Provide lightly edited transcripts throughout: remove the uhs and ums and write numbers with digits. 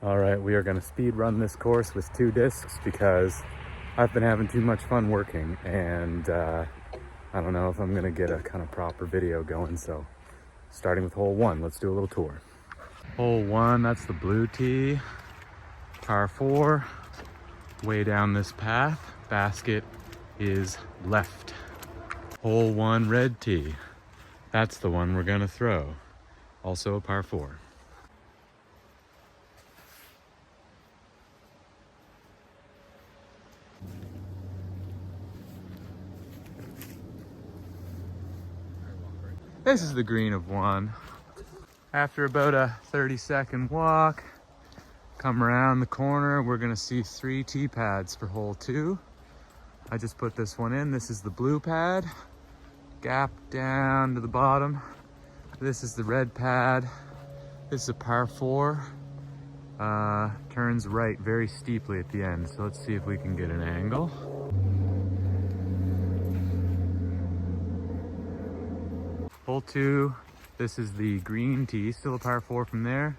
All right, we are gonna speed run this course with 2 discs because I've been having too much fun working, and I don't know if I'm gonna get a kind of proper video going. So starting with hole 1, let's do a little tour. Hole 1, that's the blue tee, par 4, way down this path. Basket is left. Hole 1, red tee, that's the one we're gonna throw. Also a par 4. This is the green of 1. After about a 30-second walk, come around the corner, we're gonna see 3 tee pads for hole 2. I just put this one in. This is the blue pad, gap down to the bottom. This is the red pad. This is a par 4. Turns right very steeply at the end. So let's see if we can get an angle. Hole 2, this is the green tee, still a par 4 from there.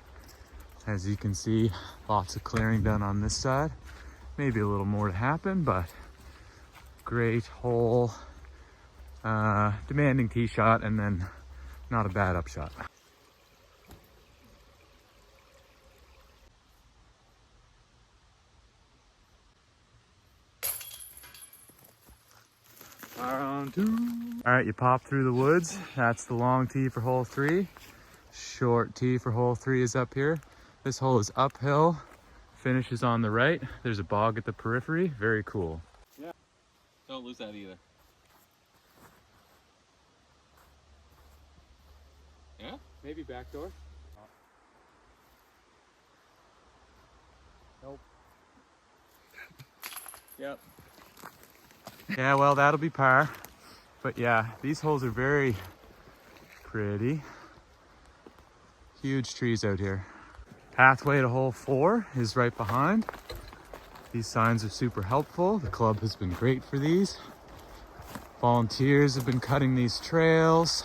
As you can see, lots of clearing done on this side. Maybe a little more to happen, but great hole. Demanding tee shot, and then not a bad upshot. Round 2. All right, you pop through the woods. That's the long tee for hole 3. Short tee for hole 3 is up here. This hole is uphill, finishes on the right. There's a bog at the periphery, very cool. Yeah, don't lose that either. Yeah? Maybe back door. Nope. Yep. Yeah, well, that'll be par. But yeah, these holes are very pretty. Huge trees out here. Pathway to hole 4 is right behind. These signs are super helpful. The club has been great for these. Volunteers have been cutting these trails,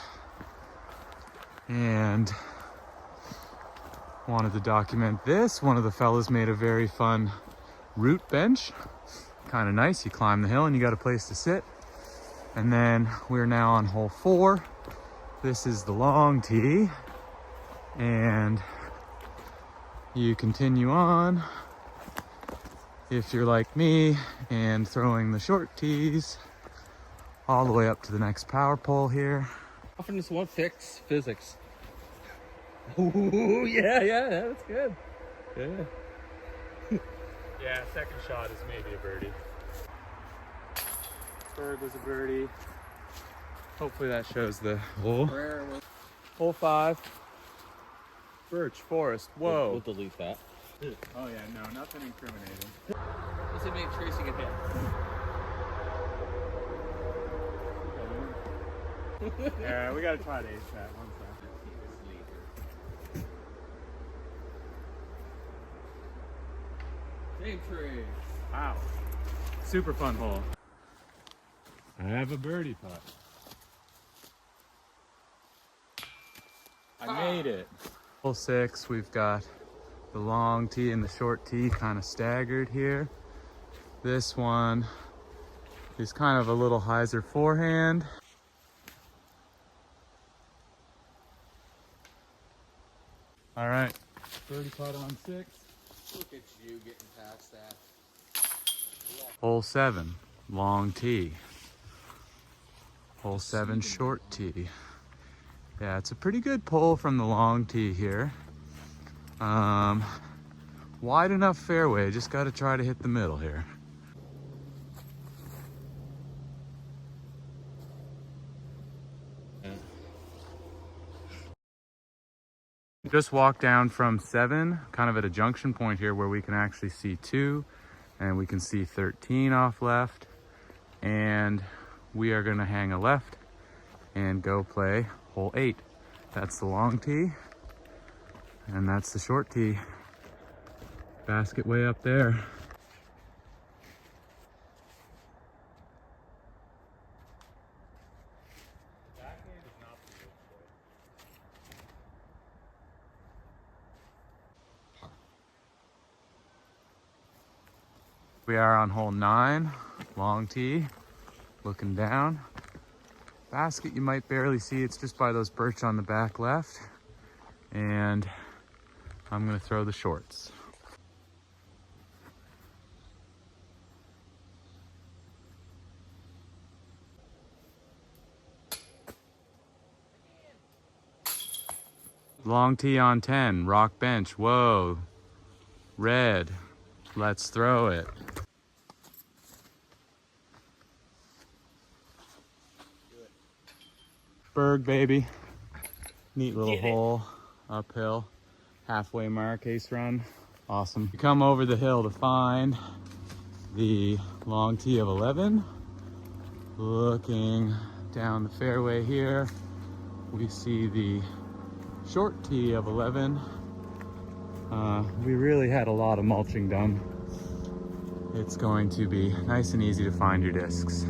and wanted to document this. One of the fellas made a very fun root bench. Kind of nice. You climb the hill and you got a place to sit. And then we're now on hole 4. This is the long tee, and you continue on if you're like me and throwing the short tees all the way up to the next power pole here. Often just won't fix physics. Ooh, yeah, that's good. Yeah. Yeah, second shot is maybe a birdie. Third was a birdie. Hopefully that shows the hole. Hole 5. Birch forest. Whoa. We'll delete that. Oh yeah, no, nothing incriminating. Does it make Tracy get hit? Yeah, we gotta try to ace that one time. Same tree. Wow. Super fun hole. I have a birdie putt. I made it. Hole 6, we've got the long tee and the short tee kind of staggered here. This one is kind of a little hyzer forehand. All right, birdie putt on 6. Look at you getting past that. Hole 7, long tee. Hole 7, short tee. Yeah, it's a pretty good pull from the long tee here. Wide enough fairway, just got to try to hit the middle here. Just walked down from 7, kind of at a junction point here where we can actually see 2, and we can see 13 off left, and we are going to hang a left and go play hole 8. That's the long tee, and that's the short tee. Basket way up there. We are on hole 9, long tee, looking down. Basket you might barely see, it's just by those birch on the back left. And I'm gonna throw the shorts. Long tee on 10, rock bench, whoa. Red, let's throw it. Berg, baby. Neat little hole, uphill, halfway mark, ace run. Awesome. You come over the hill to find the long tee of 11. Looking down the fairway here, we see the short tee of 11. We really had a lot of mulching done. It's going to be nice and easy to find your discs.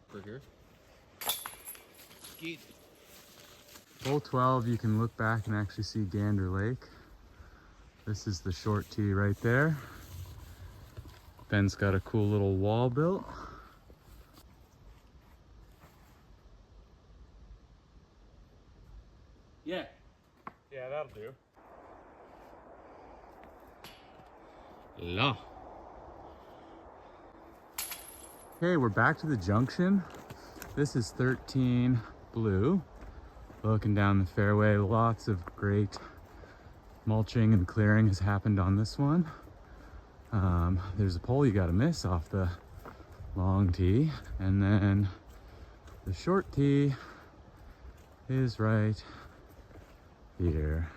Burger. Skeet. Hole 12, you can look back and actually see Gander Lake. This is the short tee right there. Ben's got a cool little wall built. Yeah. Yeah, that'll do. La. Okay, we're back to the junction. This is 13 blue. Looking down the fairway, lots of great mulching and clearing has happened on this one. There's a pole you gotta miss off the long tee, and then the short tee is right here.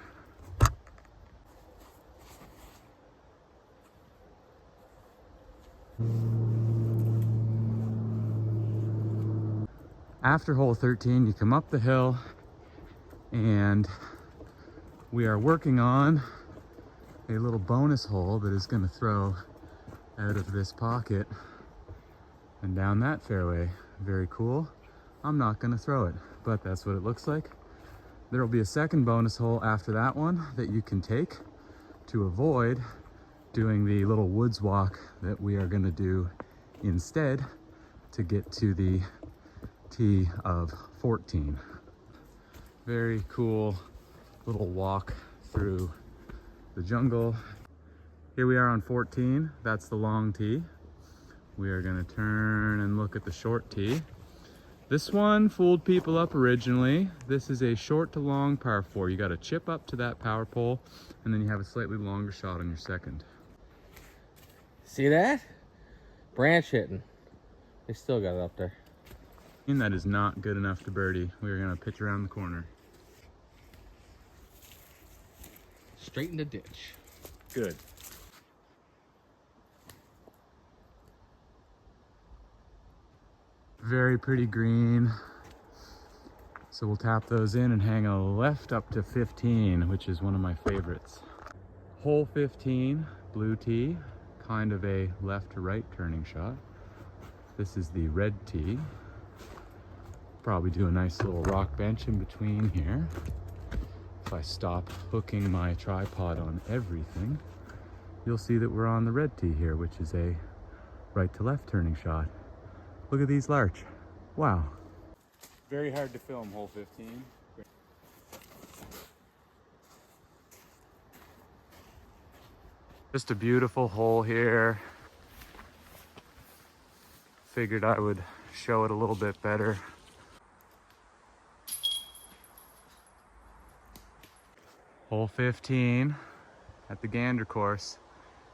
After hole 13, you come up the hill, and we are working on a little bonus hole that is going to throw out of this pocket and down that fairway. Very cool. I'm not going to throw it, but that's what it looks like. There will be a second bonus hole after that one that you can take to avoid doing the little woods walk that we are going to do instead to get to the tee of 14. Very cool little walk through the jungle. Here we are on 14. That's the long tee. We are going to turn and look at the short tee. This one fooled people up originally. This is a short to long par 4. You got to chip up to that power pole, and then you have a slightly longer shot on your second. See that? Branch hitting. They still got it up there. And that is not good enough to birdie. We are going to pitch around the corner. Straight in the ditch. Good. Very pretty green. So we'll tap those in and hang a left up to 15, which is one of my favorites. Hole 15, blue tee, kind of a left to right turning shot. This is the red tee. Probably do a nice little rock bench in between here. If I stop hooking my tripod on everything, you'll see that we're on the red tee here, which is a right to left turning shot. Look at these larch. Wow. Very hard to film hole 15. Just a beautiful hole here. Figured I would show it a little bit better. Hole 15 at the Gander course.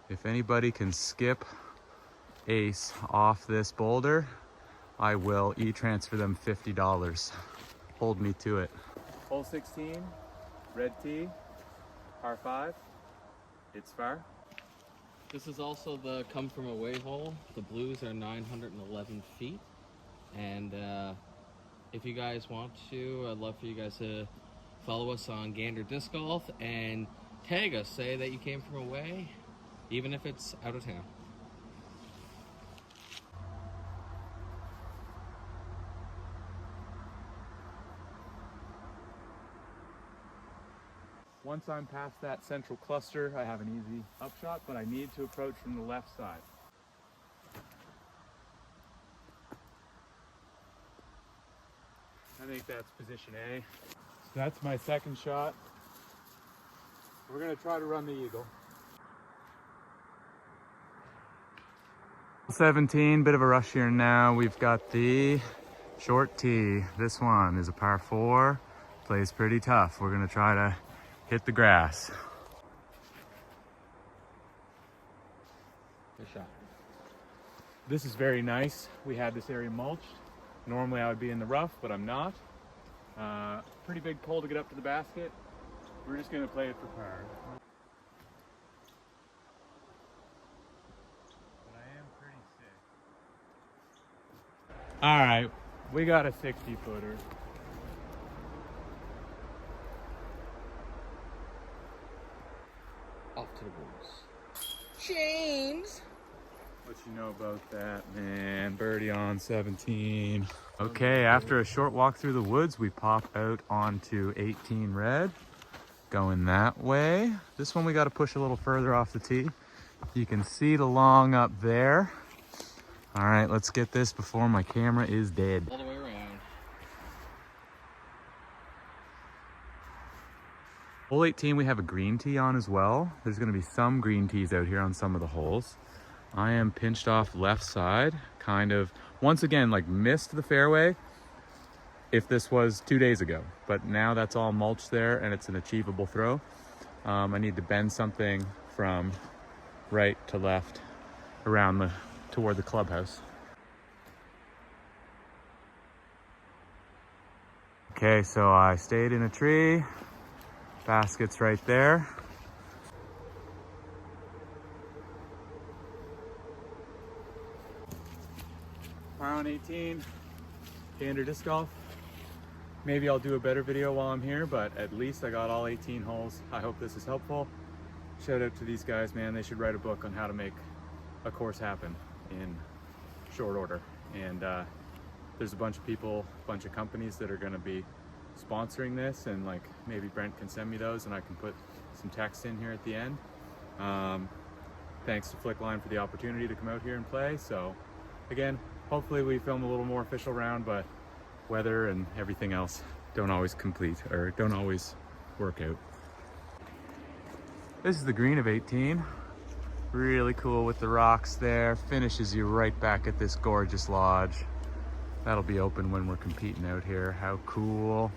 If anybody can skip ace off this boulder, I will e-transfer them $50. Hold me to it. Hole 16, red tee, par 5. It's far. This is also the come from away hole. The blues are 911 feet. And if you guys want to, I'd love for you guys to follow us on Gander Disc Golf and tag us. Say that you came from away, even if it's out of town. Once I'm past that central cluster, I have an easy upshot, but I need to approach from the left side. I think that's position A. So that's my second shot. We're gonna try to run the eagle. 17, bit of a rush here now. We've got the short tee. This one is a par 4. Plays pretty tough. We're gonna try to hit the grass. Good shot. This is very nice. We had this area mulched. Normally I would be in the rough, but I'm not. Pretty big pull to get up to the basket. We're just gonna play it for par. But I am pretty sick. All right, we got a 60-footer. Off to the woods. James! What you know about that, man? Birdie on 17. Okay, after a short walk through the woods, we pop out onto 18 red. Going that way. This one we got to push a little further off the tee. You can see the long up there. All right, let's get this before my camera is dead. All the way around. Hole 18, we have a green tee on as well. There's going to be some green tees out here on some of the holes. I am pinched off left side, kind of, once again, like missed the fairway if this was 2 days ago. But now that's all mulched there and it's an achievable throw. I need to bend something from right to left around toward the clubhouse. Okay, so I stayed in a tree. Basket's right there. Par on 18, Gander disc golf. Maybe I'll do a better video while I'm here, but at least I got all 18 holes. I hope this is helpful. Shout out to these guys, man. They should write a book on how to make a course happen in short order. And there's a bunch of people, a bunch of companies that are gonna be sponsoring this, and like maybe Brent can send me those and I can put some text in here at the end. Thanks to Flickline for the opportunity to come out here and play. So again, hopefully we film a little more official round, but weather and everything else don't always work out. This is the green of 18. Really cool with the rocks there. Finishes you right back at this gorgeous lodge. That'll be open when we're competing out here. How cool.